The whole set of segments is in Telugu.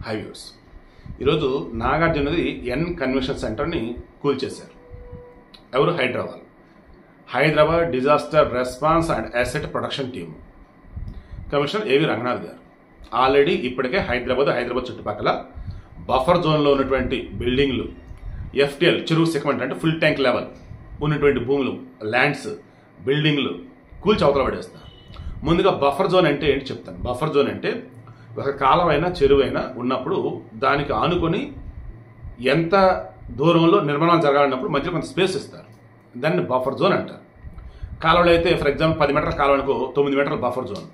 హైవేస్ ఈరోజు నాగార్జునది ఎన్ కన్వెన్షన్ సెంటర్ని కూల్చేశారు. ఎవరు? Hyderabad disaster response and asset protection team commissioner ఏవి రంగనాథ్ గారు ఆల్రెడీ ఇప్పటికే హైదరాబాద్ చుట్టుపక్కల బఫర్ జోన్లో ఉన్నటువంటి బిల్డింగ్లు, ఎఫ్టీఎల్ చెరువు సెగ్మెంట్ అంటే ఫుల్ ట్యాంక్ లెవెల్ ఉన్నటువంటి భూములు, ల్యాండ్స్, బిల్డింగ్లు కూల్చి అవతల పడేస్తారు. ముందుగా బఫర్ జోన్ అంటే ఏంటి చెప్తాను. బఫర్ జోన్ అంటే ఒక కాలమైనా చెరువైనా ఉన్నప్పుడు దానికి ఆనుకొని ఎంత దూరంలో నిర్మాణాలు జరగాలన్నప్పుడు మధ్యలో కొంత స్పేస్ ఇస్తారు. దాన్ని బఫర్ జోన్ అంటారు. కాలువలు అయితే ఫర్ ఎగ్జాంపుల్ 10 మీటర్ల కాలువ అనుకో 9 మీటర్ల బఫర్ జోన్,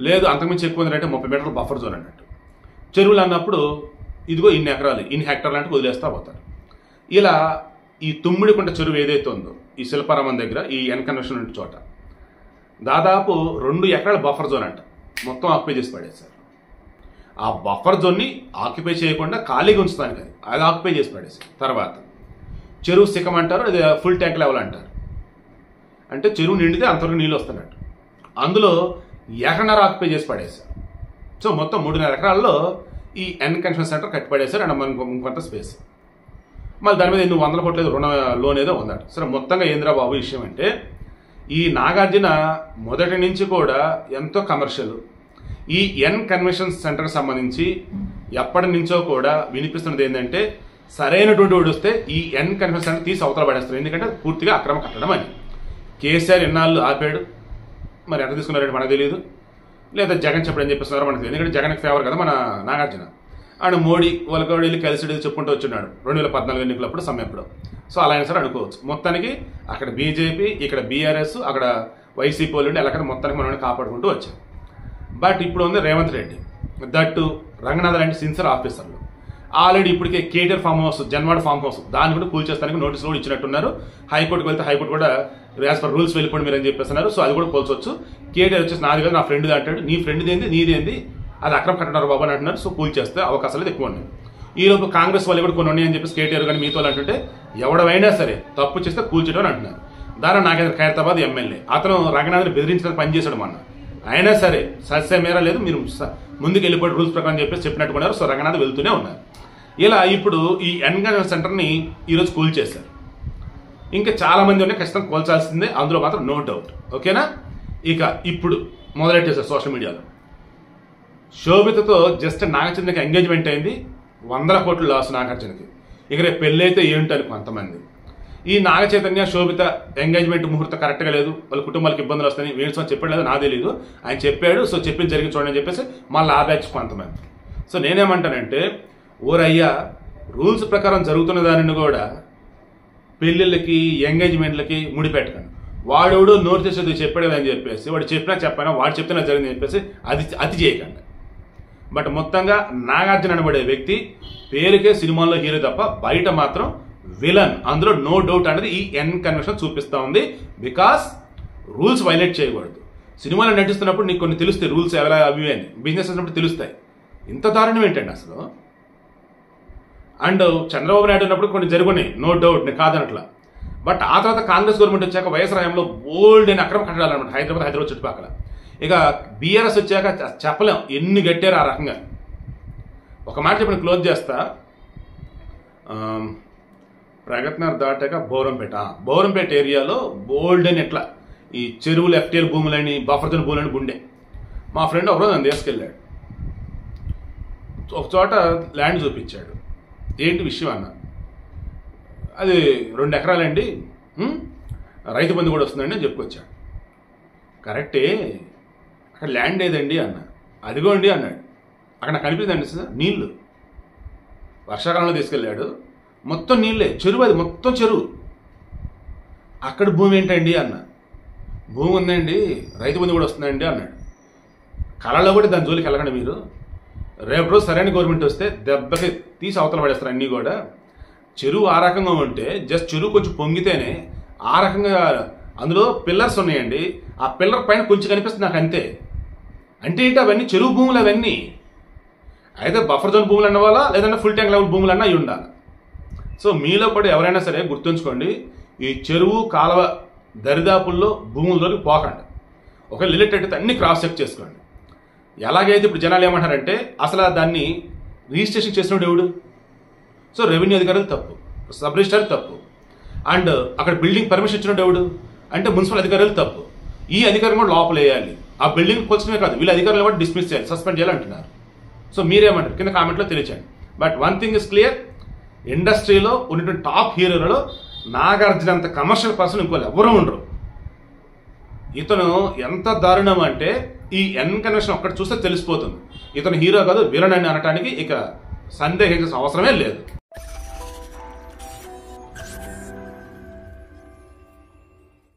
లేదు అంతకుమించి ఎక్కువ ఉందంటే 30 మీటర్ల బఫర్ జోన్ అన్నట్టు. చెరువులు అన్నప్పుడు ఇదిగో ఇన్ని ఎకరాలు, ఇన్ని హెక్టార్లు అంటే వదిలేస్తూ పోతారు. ఇలా ఈ తుమ్మిడికుంట చెరువు ఏదైతే ఉందో ఈ శిల్పారామం దగ్గర ఈ ఎన్ కన్వెన్షన్ ఉన్న చోట దాదాపు 2 ఎకరాల బఫర్ జోన్ అంట మొత్తం ఆక్యుపై చేసి పడేశారు. ఆ బఫర్ జోన్ని ఆక్యుపై చేయకుండా ఖాళీగా ఉంచుతాను కదా, అది ఆక్యుపై చేసి పడేశారు. తర్వాత చెరువు శిఖం అంటారు, అది ఫుల్ ట్యాంక్ లెవెల్ అంటారు. అంటే చెరువు నిండితే అంతవరకు నీళ్ళు వస్తున్నట్టు. అందులో 1.5 ఎకరాలు ఆక్యుపై చేసి పడేశారు. సో మొత్తం 3.5 ఎకరాల్లో ఈ ఎన్ కన్వెన్షన్ సెంటర్ కట్టి పడేశారు. అండ్ మనకు కొంత స్పేస్, మళ్ళీ దాని మీద 100 కోట్ల రుణ లోన్ ఏదో ఉందట. సరే మొత్తంగా ఏంద్రా బాబు విషయం అంటే ఈ నాగార్జున మొదటి నుంచి కూడా ఎంతో కమర్షియల్. ఈ ఎన్ కన్వెన్షన్ సెంటర్కి సంబంధించి ఎప్పటి నుంచో కూడా వినిపిస్తున్నది ఏంటంటే సరైనటువంటి వాడు వస్తే ఈ ఎన్ కన్వెన్షన్ సెంటర్ తీసి అవతల పడేస్తారు. ఎందుకంటే పూర్తిగా అక్రమ కట్టడం అని. కేసీఆర్ ఎన్నాళ్ళు ఆపాడు, మరి ఎట్లా తీసుకున్నారంటే మనకు తెలియదు. లేదా జగన్ చెప్పడని చెప్పేస్తున్నారో మనకు తెలియదు. ఎందుకంటే జగన్కి ఫేవర్ కదా మన నాగార్జున. అండ్ మోడీ వాళ్ళకి వెళ్ళి కలిసి చెప్పుకుంటూ వచ్చున్నాడు 2014 ఎన్నికలప్పుడు సమయంలో. సో అలా అయినా సరే అనుకోవచ్చు. మొత్తానికి అక్కడ బీజేపీ, ఇక్కడ బీఆర్ఎస్, అక్కడ వైసీపీ వాళ్ళు ఎలాగైనా మొత్తానికి మనల్ని కాపాడుకుంటూ వచ్చారు. బట్ ఇప్పుడు ఉంది రేవంత్ రెడ్డి, దట్టు రంగనాథ్ లాంటి సిన్సియర్ ఆఫీసర్లు ఆల్రెడీ ఇప్పటికే KTR farm house, Janwada farm house దాన్ని కూడా కూల్చేస్తానికి నోటీసులు కూడా ఇచ్చినట్టున్నారు. హైకోర్టుకు వెళ్తే హైకోర్టు కూడా యాజ్ పర్ రూల్స్ వెళ్ళిపోండి మీరు అని చెప్పేస్తున్నారు. సో అది కూడా కూల్చవచ్చు. కేటీఆర్ వచ్చేసి నాది కదా, నా ఫ్రెండ్ది అంటాడు. నీ ఫ్రెండ్ది ఏంది, నీదేంది, అది అక్రమ కట్టున్నారు బాబు అని అంటున్నారు. సో కూల్చేస్తే అవకాశాలు ఎక్కువ ఉన్నాయి. ఈలోపు కాంగ్రెస్ వాళ్ళు కూడా కొన్ని ఉన్నాయని చెప్పేసి కేటీఆర్ కానీ మీతో అంటుంటే ఎవడైనా సరే తప్పు చేస్తే కూల్చడం అని అంటున్నారు. దాని నాగేంద్ర ఖైరతాబాద్ ఎమ్మెల్యే అతను రంగనాథ్ని బెదిరించడానికి పనిచేశాడు మొన్న. అయినా సరే సస్యమేరా లేదు, మీరు ముందుకు వెళ్ళిపోయి రూల్స్ ప్రకారం చెప్పేసి చెప్పినట్టుకున్నారు. సో రంగనాథ్ వెళ్తూనే ఉన్నారు. ఇలా ఇప్పుడు ఈ ఎన్ కన్వెన్షన్ సెంటర్ని ఈరోజు కూల్చేశారు. ఇంకా చాలా మంది ఉన్నాయి, ఖచ్చితంగా కూల్చాల్సిందే, అందులో మాత్రం నో డౌట్. ఓకేనా? ఇక ఇప్పుడు మొదలెట్టేశారు సోషల్ మీడియాలో. శోభితతో జస్ట్ నాగార్జునకి ఎంగేజ్మెంట్ అయింది, 100 కోట్లు లాస్ నాగార్జునకి. ఇక రేపు పెళ్ళి అయితే ఏంటని కొంతమంది. ఈ నాగ చైతన్య శోభిత ఎంగేజ్మెంట్ ముహూర్తం కరెక్ట్గా లేదు, వాళ్ళ కుటుంబాలకు ఇబ్బందులు వస్తాయని వేణుస్వామి చెప్పాడు లేదు, నాకు తెలియదు, ఆయన చెప్పాడు. సో చెప్పింది జరిగి చూడండి అని చెప్పేసి మళ్ళీ ఆ బ్యాచ్ కొంతమంది. సో నేనేమంటానంటే ఓరయ్యా, రూల్స్ ప్రకారం జరుగుతున్న దానిని కూడా పెళ్ళిళ్ళకి ఎంగేజ్మెంట్లకి ముడిపెట్టకండి. వాడు నోరు చేసేది చెప్పాడు అని చెప్పేసి వాడు చెప్పినా చెప్పైనా వాడు చెప్తున్నా జరిగింది చెప్పేసి అది అతి చేయకండి. బట్ మొత్తంగా నాగార్జున అనబడే వ్యక్తి పేరుకే సినిమాల్లో హీరో తప్ప బయట మాత్రం విలన్, అందులో నో డౌట్ అనేది ఈ ఎన్ కన్వెన్షన్ చూపిస్తూ ఉంది. బికాస్ రూల్స్ వైలేట్ చేయకూడదు. సినిమాలో నటిస్తున్నప్పుడు నీకు కొన్ని తెలుస్తాయి రూల్స్ ఎలా అవి అని, బిజినెస్ చేసినప్పుడు తెలుస్తాయి. ఇంత దారుణం ఏంటండి అసలు? అండ్ చంద్రబాబు నాయుడు ఉన్నప్పుడు కొన్ని జరుగున్నాయి, నో డౌట్, నేను కాదనట్లా. బట్ ఆ తర్వాత కాంగ్రెస్ గవర్నమెంట్ వచ్చాక వైఎస్ఆర్ హయాంలో బోల్డ్ అయిన అక్రమ కట్టడాలన్నమాట హైదరాబాద్ చుట్టుపక్కల. ఇక బీఆర్ఎస్ వచ్చాక చెప్పలేం ఎన్ని గట్టారు ఆ రకంగా. ఒక మాట చెప్పిన క్లోజ్ చేస్తా. ప్రగతినగర్ దాటాక బౌరంపేట ఏరియాలో బోల్డ్ అని ఎట్లా ఈ చెరువులు, ఎఫ్టీఎల్ భూములని, బఫర్ జోన్ భూములని ఉండే. మా ఫ్రెండ్ ఒకరోజు నన్ను తీసుకెళ్ళాడు, ఒక చోట ల్యాండ్ చూపించాడు. ఏంటి విషయం అన్న, అది 2 ఎకరాలండి, రైతు బంధు కూడా వస్తుందండి అని చెప్పుకొచ్చాడు. కరెక్టే, అక్కడ ల్యాండ్ ఏదండి అన్న. అదిగోండి అన్నాడు. అక్కడ నాకు కనిపించండి సార్ నీళ్లు. వర్షాకాలంలో తీసుకెళ్ళాడు, మొత్తం నీళ్ళే, చెరువు, అది మొత్తం చెరువు. అక్కడ భూమి ఏంటండి అన్న. భూమి ఉందండి, రైతు బంధు కూడా వస్తుందండి అన్నాడు. కళలో కూడా దాని జోలికి వెళ్ళకండి మీరు. రేపు రోజు సరైన గవర్నమెంట్ వస్తే దెబ్బకి తీసి అవతల పడేస్తారు అన్నీ కూడా. చెరువు ఆ రకంగా ఉంటే జస్ట్ చెరువు కొంచెం పొంగితేనే ఆ రకంగా, అందులో పిల్లర్స్ ఉన్నాయండి, ఆ పిల్లర్ పైన కొంచెం కనిపిస్తుంది నాకు అంతే. అంటే ఏంటి అవన్నీ చెరువు భూములు, అవన్నీ అయితే బఫర్ జోన్ భూములు అన్నవాళ్ళ లేదంటే ఫుల్ ట్యాంక్ లెవెల్ భూములు అన్నా అయి ఉండాలి. సో మీలో కూడా ఎవరైనా సరే గుర్తుంచుకోండి, ఈ చెరువు కాలువ దరిదాపుల్లో భూముల్లోకి పోకండి. ఒక రిలేటెడ్ అయితే అన్ని క్రాస్ చెక్ చేసుకోండి. ఎలాగైతే ఇప్పుడు జనాలు ఏమంటారంటే అసలు దాన్ని రిజిస్ట్రేషన్ చేసినోడు ఎవడు? సో రెవెన్యూ అధికారులు తప్పు, సబ్ రిజిస్ట్రార్ తప్పు, అండ్ అక్కడ బిల్డింగ్ పర్మిషన్ ఇచ్చినోడు ఎవడు అంటే మున్సిపల్ అధికారులు తప్పు. ఈ అధికారులు కూడా లోపల వేయాలి. ఆ బిల్డింగ్ కూల్చడమే కాదు, వీళ్ళ అధికారులు కూడా డిస్మిస్ చేయాలి, సస్పెండ్ చేయాలి అంటున్నారు. సో మీరేమంటారు కింద కామెంట్లో తెలియచేయండి. But one thing is clear, ఇండస్ట్రీలో ఉన్నటువంటి టాప్ హీరోలలో నాగార్జున అంత కమర్షియల్ పర్సన్ ఇంకో ఎవరూ ఉండరు. ఇతను ఎంత దారుణం అంటే ఈ ఎన్ కన్వెన్షన్ ఒక్కటి చూస్తే తెలిసిపోతుంది. ఇతను హీరో కాదు, విలన్ అని అనటానికి ఇక సందేహించాల్సిన అవసరమే లేదు.